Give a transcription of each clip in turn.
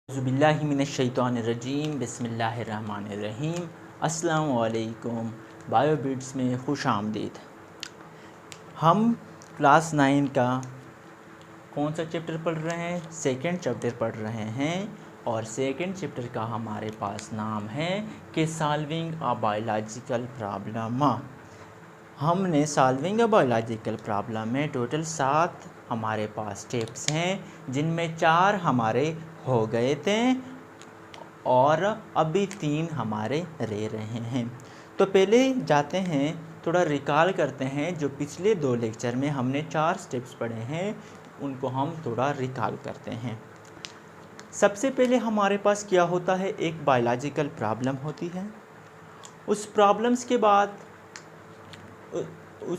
बिस्मिल्लाहिमिनश्शैतानिर्रजीम बिस्मिल्लाहिर्रहमानिर्रहीम। अस्सलाम वालेकुम। बायोबिट्स में खुश आमदीद। हम क्लास 9 का कौन सा चैप्टर पढ़ रहे हैं? सेकंड चैप्टर पढ़ रहे हैं और सेकंड चैप्टर का हमारे पास नाम है कि सॉल्विंग अ बायोलॉजिकल प्रॉब्लम। हमने सॉल्विंग अ बायोलॉजिकल प्रॉब्लम में टोटल 7 हमारे पास स्टेप्स हैं, जिनमें 4 हमारे हो गए थे और अभी 3 हमारे रह रहे हैं। तो पहले जाते हैं, थोड़ा रिकॉल करते हैं जो पिछले 2 लेक्चर में हमने 4 स्टेप्स पढ़े हैं, उनको हम थोड़ा रिकॉल करते हैं। सबसे पहले हमारे पास क्या होता है? एक बायोलॉजिकल प्रॉब्लम होती है। उस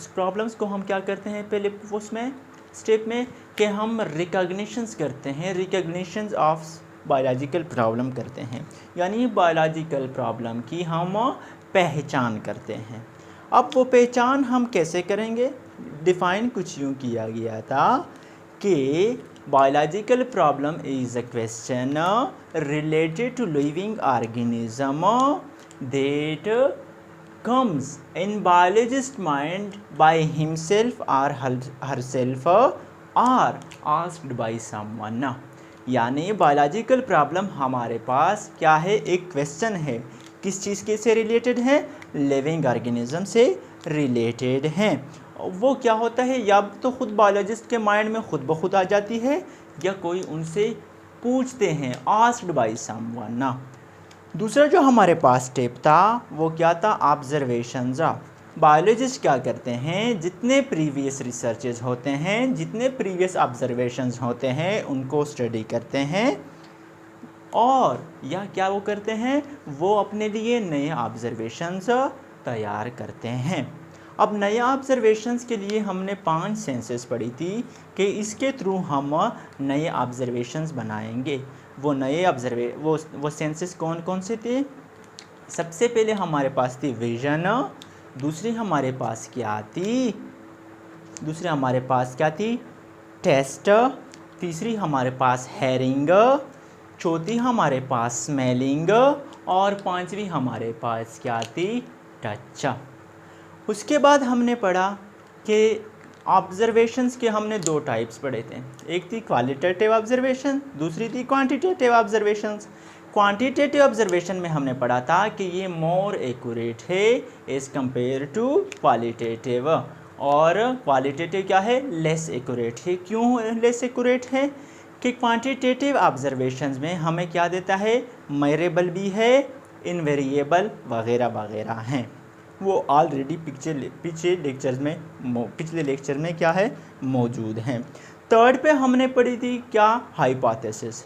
प्रॉब्लम्स को हम क्या करते हैं पहले उसमें स्टेप में कि हम रिकॉग्निशंस करते हैं, रिकॉग्निशंस ऑफ बायोलॉजिकल प्रॉब्लम करते हैं, यानी बायोलॉजिकल प्रॉब्लम की हम पहचान करते हैं। अब वो पहचान हम कैसे करेंगे? डिफ़ाइन कुछ यूँ किया गया था कि biological problem is a question related to living organism that comes in biologist mind by himself or herself or asked by someone। यानी बायोलॉजिकल प्रॉब्लम हमारे पास क्या है? एक क्वेश्चन है। किस चीज़ के से रिलेटेड है? लिविंग ऑर्गेनिज्म से रिलेटेड है। वो क्या होता है? या तो खुद बायोलॉजिस्ट के माइंड में खुद ब खुद आ जाती है या कोई उनसे पूछते हैं, आस्क्ड बाय समवन। दूसरा जो हमारे पास स्टेप था वो क्या था? ऑब्जर्वेशंस। बायोलॉजिस्ट क्या करते हैं? जितने प्रीवियस रिसर्चेज होते हैं, जितने प्रीवियस ऑब्जर्वेशंस होते हैं, उनको स्टडी करते हैं और या क्या वो करते हैं? वो अपने लिए नए ऑब्जर्वेशंस तैयार करते हैं। अब नए ऑब्जर्वेशंस के लिए हमने 5 सेंसेस पढ़ी थी कि इसके थ्रू हम नए ऑब्जर्वेशंस बनाएंगे। वो नए वो सेंसेस कौन कौन से थे? सबसे पहले हमारे पास थी विजन, दूसरी हमारे पास क्या थी? टेस्ट, तीसरी हमारे पास हेयरिंग, चौथी हमारे पास स्मेलिंग और 5वीं हमारे पास क्या थी? टच। उसके बाद हमने पढ़ा कि ऑब्जर्वेशंस के हमने 2 टाइप्स पढ़े थे। एक थी क्वालिटेटिव ऑब्जर्वेशन, दूसरी थी क्वांटिटेटिव ऑब्जर्वेशंस। क्वांटिटेटिव ऑब्जर्वेशन में हमने पढ़ा था कि ये मोर एक्यूरेट है एज़ कंपेयर टू क्वालिटेटिव, और क्वालिटेटिव क्या है? लेस एक्यूरेट है। क्यों लेस एक्यूरेट है? कि क्वांटिटेटिव ऑब्जर्वेशंस में हमें क्या देता है? मेजरेबल भी है, इनवेरिएबल वगैरह वगैरह हैं। वो ऑलरेडी पिछले लेक्चर में क्या है? मौजूद हैं। थर्ड पे हमने पढ़ी थी क्या? हाइपोथेसिस।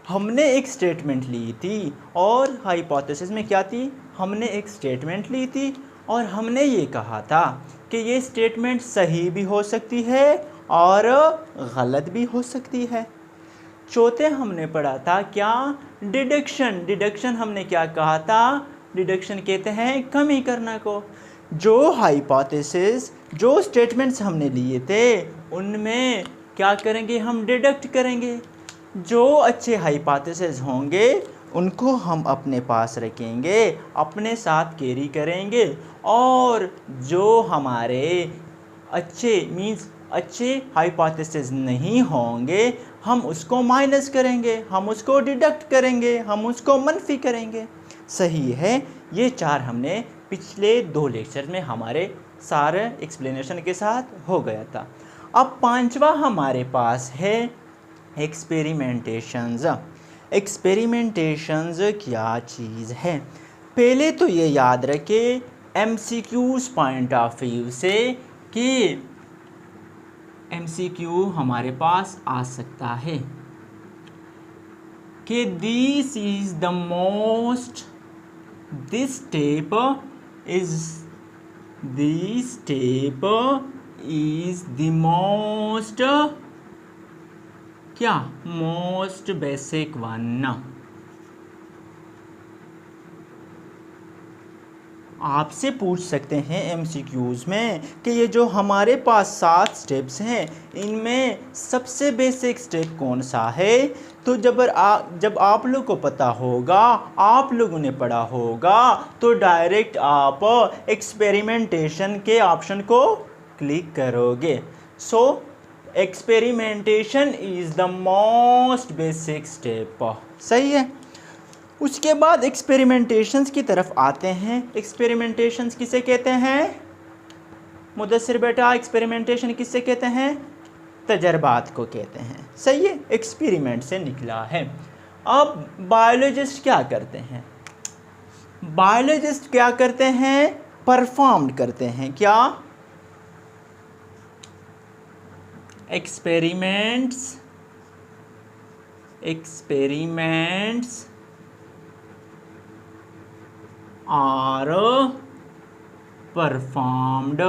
हमने एक स्टेटमेंट ली थी और हाइपोथेसिस में क्या थी? हमने एक स्टेटमेंट ली थी और हमने ये कहा था कि ये स्टेटमेंट सही भी हो सकती है और गलत भी हो सकती है। चौथे हमने पढ़ा था क्या? डिडक्शन। डिडक्शन हमने क्या कहा था? डिडक्शन कहते हैं कमी करना को। जो हाइपोथेसिस, जो स्टेटमेंट्स हमने लिए थे, उनमें क्या करेंगे? हम डिडक्ट करेंगे। जो अच्छे हाइपोथेसिस होंगे उनको हम अपने पास रखेंगे, अपने साथ कैरी करेंगे, और जो हमारे अच्छे हाइपोथेसिस नहीं होंगे हम उसको माइनस करेंगे, हम उसको डिडक्ट करेंगे, हम उसको मनफी करेंगे। सही है। ये 4 हमने पिछले 2 लेक्चर में हमारे सारे एक्सप्लेनेशन के साथ हो गया था। अब 5वां हमारे पास है एक्सपेरिमेंटेशंस। एक्सपेरिमेंटेशंस क्या चीज़ है? पहले तो ये याद रखें MCQs पॉइंट ऑफ व्यू से कि MCQ हमारे पास आ सकता है कि this step is the most क्या? Most basic one. आपसे पूछ सकते हैं एमसीक्यूज़ में कि ये जो हमारे पास 7 स्टेप्स हैं इनमें सबसे बेसिक स्टेप कौन सा है। तो जब आप लोग को पता होगा, आप लोगों ने पढ़ा होगा, तो डायरेक्ट आप एक्सपेरिमेंटेशन के ऑप्शन को क्लिक करोगे। So experimentation is the most basic step. सही है। उसके बाद एक्सपेरिमेंटेशंस की तरफ आते हैं। एक्सपेरिमेंटेशंस किसे कहते हैं मुदस्सिर बेटा? एक्सपेरिमेंटेशन किससे कहते हैं? तजर्बात को कहते हैं। सही है, एक्सपेरिमेंट से निकला है। अब बायोलॉजिस्ट क्या करते हैं? बायोलॉजिस्ट क्या करते हैं? परफॉर्म करते हैं। क्या? Experiments are performed.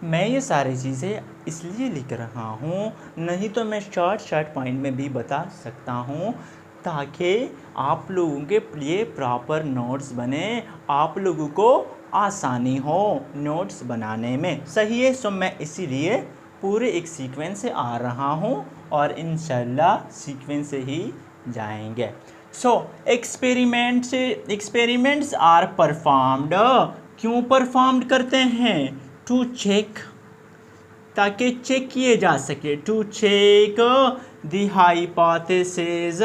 मैं ये सारी चीज़ें इसलिए लिख रहा हूँ, नहीं तो मैं शॉर्ट पॉइंट में भी बता सकता हूँ, ताकि आप लोगों के लिए प्रॉपर नोट्स बने, आप लोगों को आसानी हो नोट्स बनाने में। सही है। सो मैं इसीलिए पूरे एक सीक्वेंस से आ रहा हूँ और इंशाल्लाह सीक्वेंस से ही जाएंगे। So experiments are performed. क्यों परफॉर्म्ड करते हैं? टू चेक, ताकि चेक किए जा सके। To check the hypothesis.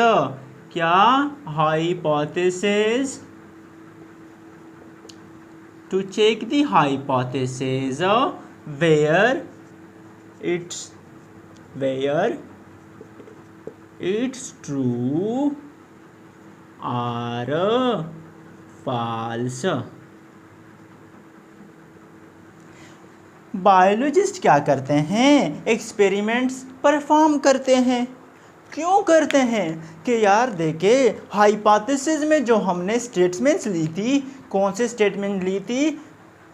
क्या? Hypothesis. To check the hypothesis where it's true or false। Biologist क्या करते हैं? एक्सपेरिमेंट्स परफॉर्म करते हैं। क्यों करते हैं? कि यार देखे, हाइपोथेसिस में जो हमने स्टेटमेंट्स ली थी, कौन से स्टेटमेंट ली थी?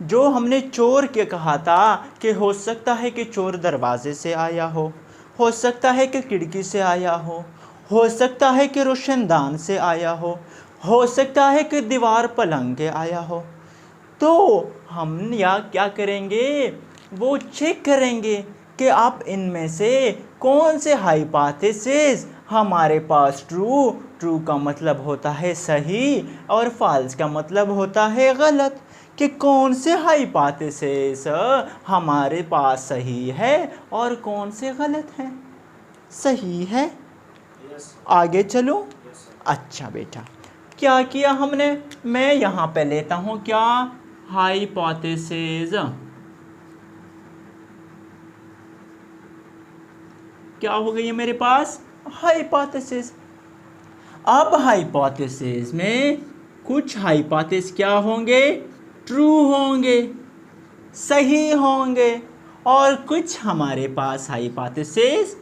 जो हमने चोर के कहा था कि हो सकता है कि चोर दरवाजे से आया हो सकता है कि खिड़की से आया हो सकता है कि रोशनदान से आया हो सकता है कि दीवार पलंग के आया हो। तो हम या क्या करेंगे? वो चेक करेंगे कि आप इनमें से कौन से हाइपोथेसिस हमारे पास ट्रू का मतलब होता है सही और फॉल्स का मतलब होता है गलत, कि कौन से हाइपोथेसिस हमारे पास सही है और कौन से गलत हैं। सही है। आगे चलो। अच्छा बेटा, क्या किया हमने? मैं यहाँ पे लेता हूँ क्या? हाइपोथेसिस। क्या हो गई है मेरे पास? हाइपोथेसिस। अब हाइपोथेसिस में कुछ हाइपोथेसिस क्या होंगे? ट्रू होंगे, सही होंगे, और कुछ हमारे पास हाइपोथेसिस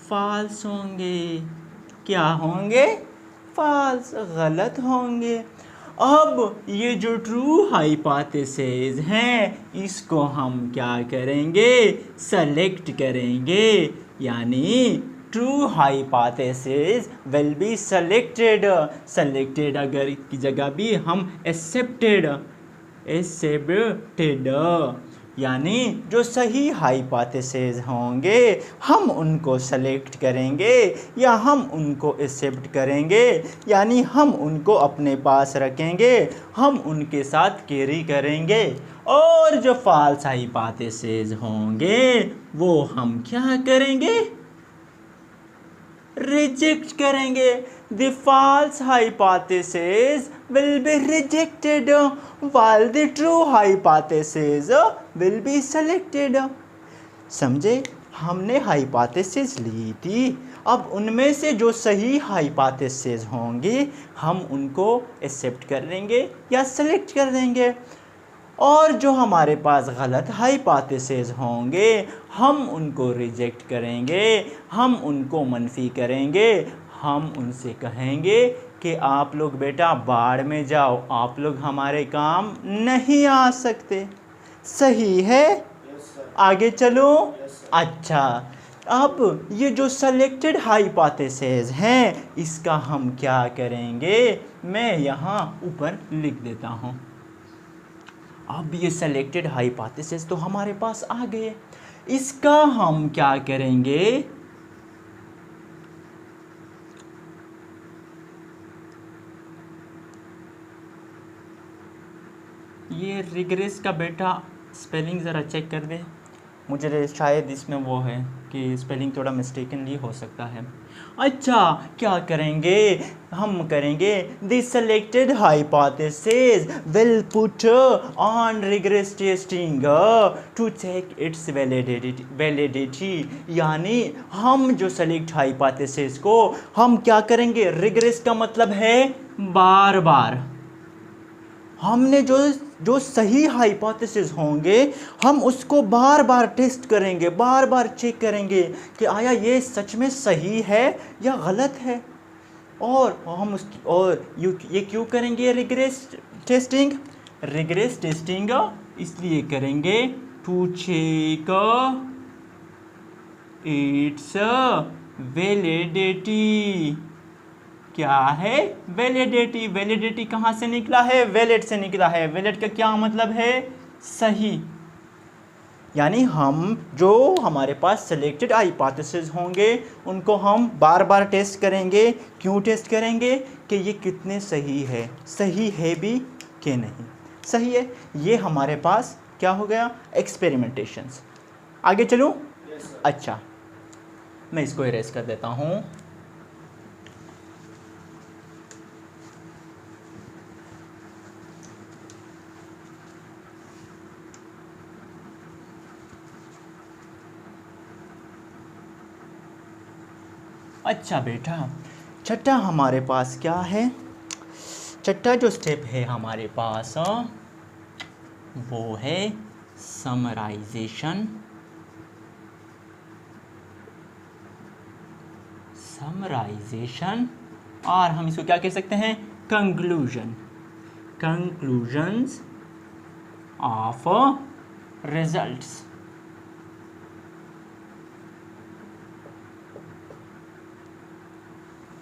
फॉल्स होंगे। क्या होंगे? फॉल्स, गलत होंगे। अब ये जो ट्रू हाइपोथेसिस हैं, इसको हम क्या करेंगे? सेलेक्ट करेंगे। यानी true hypothesis will be selected अगर की जगह भी हम एक्सेप्टेड, यानी जो सही हाइपोथेसिस होंगे हम उनको सेलेक्ट करेंगे या हम उनको एक्सेप्ट करेंगे, यानी हम उनको अपने पास रखेंगे, हम उनके साथ कैरी करेंगे। और जो फॉल्स हाइपोथेसिस होंगे वो हम क्या करेंगे? रिजेक्ट करेंगे। The false hypothesis will be rejected while the true hypothesis will be selected। समझे? हमने हाइपोथेसिस ली थी, अब उनमें से जो सही हाइपोथेसिस होंगे हम उनको एक्सेप्ट कर लेंगे या सेलेक्ट कर देंगे, और जो हमारे पास गलत हाइपोथेसिस होंगे हम उनको रिजेक्ट करेंगे, हम उनको मनफी करेंगे, हम उनसे कहेंगे कि आप लोग बेटा बाढ़ में जाओ, आप लोग हमारे काम नहीं आ सकते। सही है? आगे चलो। अच्छा, अब ये जो सेलेक्टेड हाइपोथेसिस हैं इसका हम क्या करेंगे, मैं यहाँ ऊपर लिख देता हूँ। अब ये सेलेक्टेड हाइपोथेसिस तो हमारे पास आ गए, इसका हम क्या करेंगे, ये रिग्रेस का बेटा स्पेलिंग ज़रा चेक कर दे, मुझे शायद इसमें वो है कि स्पेलिंग थोड़ा मिस्टेकनली हो सकता है। अच्छा क्या करेंगे, हम करेंगे the selected hypothesis will put on rigorous testing to check its validity, यानी हम जो सेलेक्ट हाइपोथेसिस को हम क्या करेंगे, रिग्रेस का मतलब है बार बार, हमने जो सही हाइपोथेसिस होंगे हम उसको बार बार टेस्ट करेंगे, बार बार चेक करेंगे कि आया ये सच में सही है या गलत है। और हम उसकी ये क्यों करेंगे रिग्रेस टेस्टिंग, रिग्रेस टेस्टिंग इसलिए करेंगे टू चेक इट्स वैलिडिटी। क्या है वैलिडिटी, वैलिडिटी कहाँ से निकला है, वैलिड से निकला है। वैलिड का क्या मतलब है, सही, यानी हम जो हमारे पास सेलेक्टेड हाइपोथेसिस होंगे उनको हम बार बार टेस्ट करेंगे। क्यों टेस्ट करेंगे कि ये कितने सही है भी कि नहीं सही है। ये हमारे पास क्या हो गया, एक्सपेरिमेंटेशंस। आगे चलूँ, अच्छा मैं इसको इरेज कर देता हूँ। अच्छा बेटा, छठा हमारे पास क्या है, छठा जो स्टेप है हमारे पास वो है समराइजेशन। समराइजेशन और हम इसको क्या कह सकते हैं, कंक्लूजन, कंक्लूजन्स ऑफ रिजल्ट्स।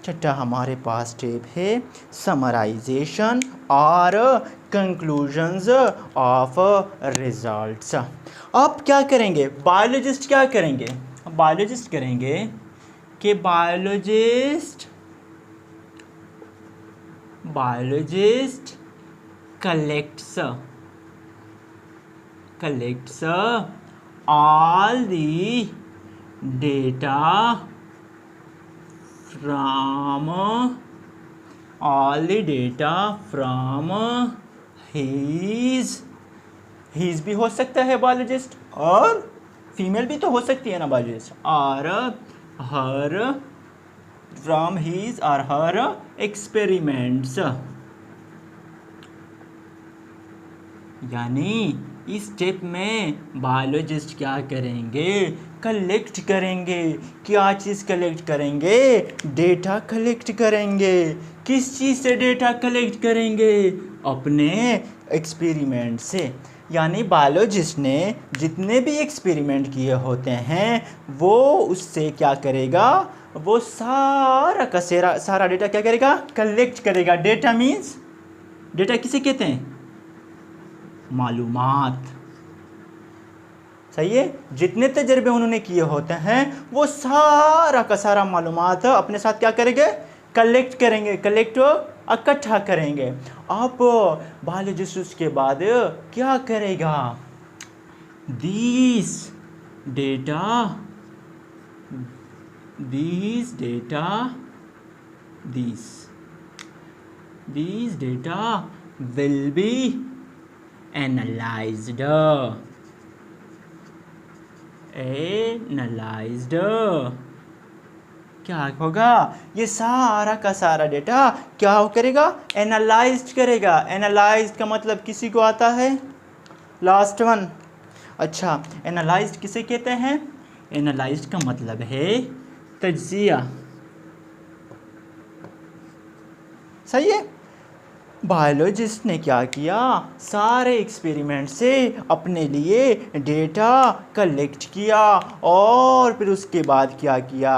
छठा हमारे पास स्टेप है समराइजेशन और कंक्लूजन्स ऑफ रिजल्ट्स। अब क्या करेंगे, बायोलॉजिस्ट क्या करेंगे, बायोलॉजिस्ट करेंगे कि biologist collects all the data from his भी हो सकता है बायोलॉजिस्ट, और फीमेल भी तो हो सकती है ना बायोलॉजिस्ट, और हर फ्रॉम हीज और हर एक्सपेरिमेंट्स। यानी इस स्टेप में बायोलॉजिस्ट क्या करेंगे, कलेक्ट करेंगे। क्या चीज़ कलेक्ट करेंगे, डेटा कलेक्ट करेंगे। किस चीज़ से डेटा कलेक्ट करेंगे, अपने एक्सपेरिमेंट से। यानी बायोलॉजिस्ट ने जितने भी एक्सपेरिमेंट किए होते हैं वो उससे क्या करेगा, वो सारा का सारा डेटा क्या करेगा, कलेक्ट करेगा। डेटा मीन्स, डेटा किसे कहते हैं, मालूमात। सही है, जितने तजर्बे उन्होंने किए होते हैं वो सारा का सारा मालूमात अपने साथ क्या करेंगे, कलेक्ट करेंगे, इकट्ठा करेंगे। अब बायोलॉजिस्ट उसके बाद क्या करेगा, these data will be analyzed। क्या होगा, ये सारा का सारा डेटा क्या करेगा, एनालाइज्ड करेगा। एनालाइज्ड का मतलब किसी को आता है, लास्ट वन। अच्छा, एनालाइज्ड किसे कहते हैं, एनालाइज्ड का मतलब है तज्जिया। सही है, बायोलॉजिस्ट ने क्या किया, सारे एक्सपेरिमेंट से अपने लिए डेटा कलेक्ट किया और फिर उसके बाद क्या किया,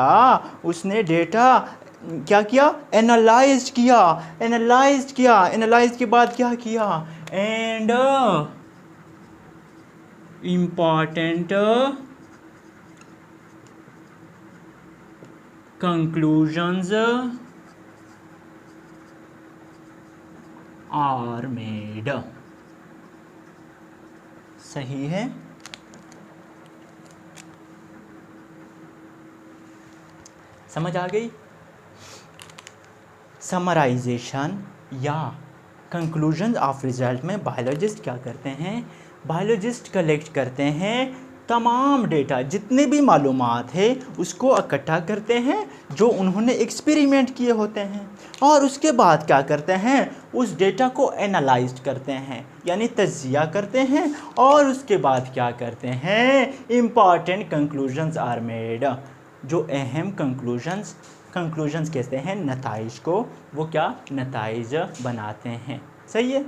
उसने डेटा क्या किया, एनालाइज किया। एनालाइज के बाद क्या किया, and important conclusions are made. सही है। समझ आ गई। समराइजेशन या कंक्लूजन ऑफ रिजल्ट में बायोलॉजिस्ट क्या करते हैं, बायोलॉजिस्ट कलेक्ट करते हैं तमाम डेटा, जितने भी मालूमात है उसको इकट्ठा करते हैं जो उन्होंने एक्सपेरिमेंट किए होते हैं, और उसके बाद क्या करते हैं, उस डेटा को एनालाइज करते हैं यानी तज्जिया करते हैं, और उसके बाद क्या करते हैं, इम्पॉर्टेंट कंक्लूजन्स आर मेड। जो अहम कंक्लूजन्स कहते हैं नताइज को, वो क्या नताइज बनाते हैं। सही है,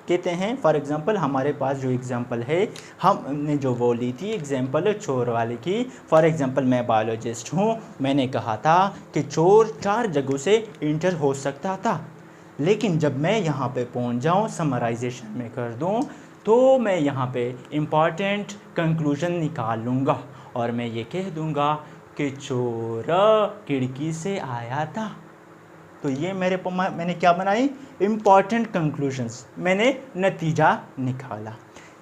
कहते हैं। फॉर एग्ज़ाम्पल हमारे पास जो एग्ज़ाम्पल है, हमने जो वो ली थी एग्ज़ाम्पल चोर वाले की। फॉर एग्ज़ाम्पल मैं बायोलॉजिस्ट हूँ, मैंने कहा था कि चोर 4 जगहों से इंटर हो सकता था, लेकिन जब मैं यहाँ पे पहुँच जाऊँ, समराइजेशन में कर दूँ, तो मैं यहाँ पे इम्पॉर्टेंट कंक्लूजन निकाल लूँगा और मैं ये कह दूँगा कि चोर खिड़की से आया था। तो ये मैंने क्या बनाई, इम्पॉर्टेंट कंक्लूजन्स, मैंने नतीजा निकाला।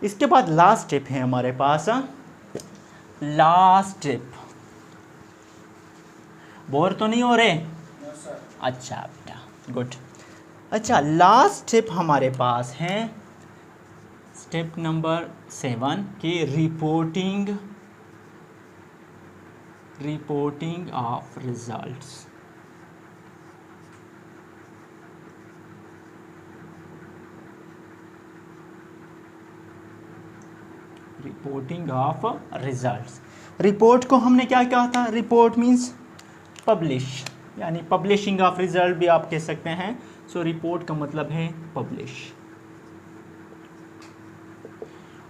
इसके बाद लास्ट स्टेप है हमारे पास, लास्ट स्टेप। बोर तो नहीं हो रहे? अच्छा बेटा, गुड। अच्छा, लास्ट स्टेप हमारे पास है स्टेप नंबर 7 की reporting of results. Reporting of results. Report को हमने क्या कहा था, रिपोर्ट मीन्स पब्लिश, यानी पब्लिशिंग ऑफ रिजल्ट भी आप कह सकते हैं। सो रिपोर्ट का मतलब है पब्लिश।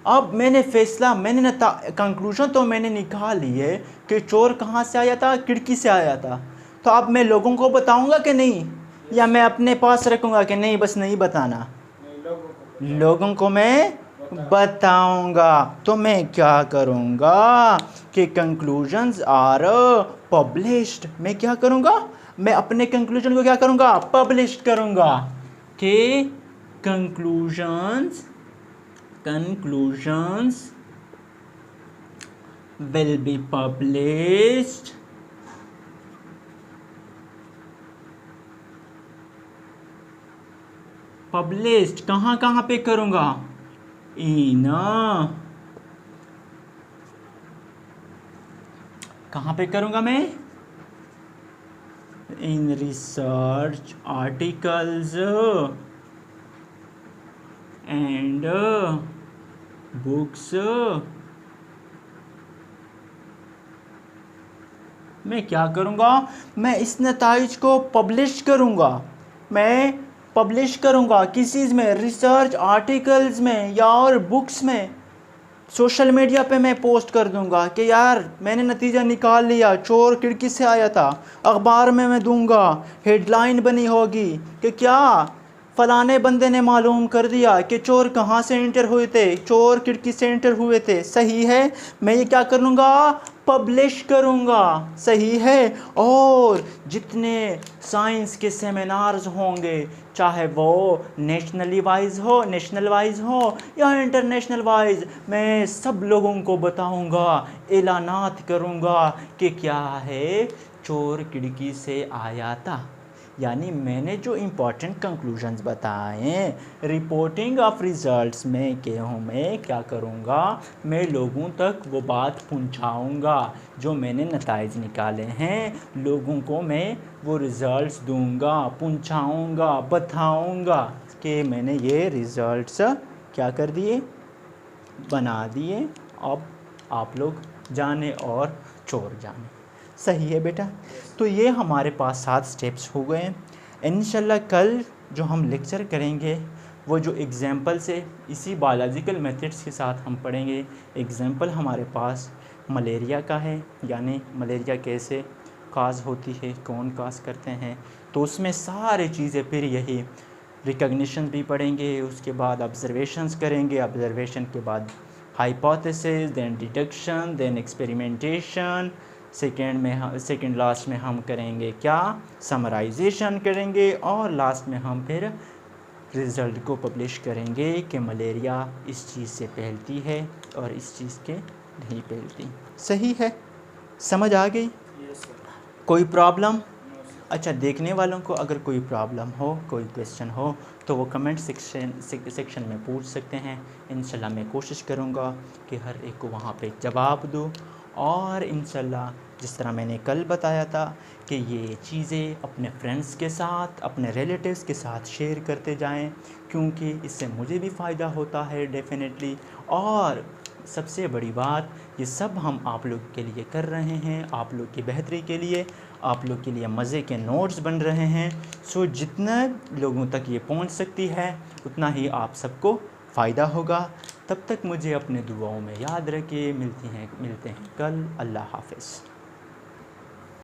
अब मैंने कंक्लूजन तो मैंने निकाल लिए कि चोर कहाँ से आया था, खिड़की से आया था। तो अब मैं लोगों को बताऊंगा कि नहीं, या मैं अपने पास रखूंगा कि नहीं, बस नहीं बताना, लोगों को मैं बताऊंगा। तो मैं क्या करूंगा कि कंक्लूजन्स आर पब्लिश्ड। मैं क्या करूंगा, मैं अपने कंक्लूजन को क्या करूंगा, पब्लिश करूंगा कि कंक्लूजन्स will be published कहाँ पे करूंगा, कहाँ पे करूंगा मैं, in research articles and books. मैं क्या करूंगा, मैं इस नताइज को पब्लिश करूंगा। मैं पब्लिश करूंगा किस चीज़ में, रिसर्च आर्टिकल्स में या और बुक्स में। सोशल मीडिया पे मैं पोस्ट कर दूंगा कि यार मैंने नतीजा निकाल लिया, चोर खिड़की से आया था। अखबार में मैं दूंगा, हेडलाइन बनी होगी कि क्या फलाने बंदे ने मालूम कर दिया कि चोर कहाँ से एंटर हुए थे, चोर खिड़की से एंटर हुए थे। सही है, मैं ये क्या करूँगा, पब्लिश करूँगा। सही है। और जितने साइंस के सेमिनार्स होंगे, चाहे वो नेशनल वाइज हो या इंटरनेशनल वाइज, मैं सब लोगों को बताऊँगा, ऐलानात करूँगा कि क्या है, चोर खिड़की से आया था। यानी मैंने जो इम्पोर्टेंट कंक्लूजन्स बताए रिपोर्टिंग ऑफ रिजल्ट्स में मैं क्या करूँगा, मैं लोगों तक वो बात पहुँचाऊँगा जो मैंने नताइज निकाले हैं। लोगों को मैं वो रिज़ल्ट्स दूँगा, पहुँचाऊँगा, बताऊँगा कि मैंने ये रिज़ल्ट्स क्या कर दिए, बना दिए। अब आप लोग जाने और चोर जाने। सही है बेटा। तो ये हमारे पास 7 स्टेप्स हो गए। इंशाल्लाह कल जो हम लेक्चर करेंगे वो जो एग्ज़ाम्पल से इसी बायोलॉजिकल मेथड्स के साथ हम पढ़ेंगे। एग्ज़ाम्पल हमारे पास मलेरिया का है, यानी मलेरिया कैसे काज होती है, कौन काज करते हैं, तो उसमें सारी चीज़ें फिर यही रिकग्निशन भी पढ़ेंगे, उसके बाद ऑब्जर्वेशंस करेंगे, ऑब्जर्वेशन के बाद hypothesis, then deduction, then experimentation, second last में हम करेंगे क्या, समराइजेशन करेंगे, और लास्ट में हम फिर रिज़ल्ट को पब्लिश करेंगे कि मलेरिया इस चीज़ से फैलती है और इस चीज़ के नहीं फैलती। सही है, समझ आ गई? कोई प्रॉब्लम? अच्छा, देखने वालों को अगर कोई प्रॉब्लम हो, कोई क्वेश्चन हो, तो वो कमेंट सेक्शन में पूछ सकते हैं। इंशाल्लाह मैं कोशिश करूँगा कि हर एक को वहाँ पे जवाब दूँ, और इंशाल्लाह जिस तरह मैंने कल बताया था कि ये चीज़ें अपने फ्रेंड्स के साथ, अपने रिलेटिव्स के साथ शेयर करते जाएं, क्योंकि इससे मुझे भी फ़ायदा होता है डेफिनेटली। और सबसे बड़ी बात, ये सब हम आप लोग के लिए कर रहे हैं, आप लोग की बेहतरी के लिए, आप लोग के लिए मज़े के नोट्स बन रहे हैं। सो जितना लोगों तक ये पहुंच सकती है उतना ही आप सबको फ़ायदा होगा। तब तक मुझे अपने दुआओं में याद रखिए। मिलते हैं कल। अल्लाह हाफ़िज़।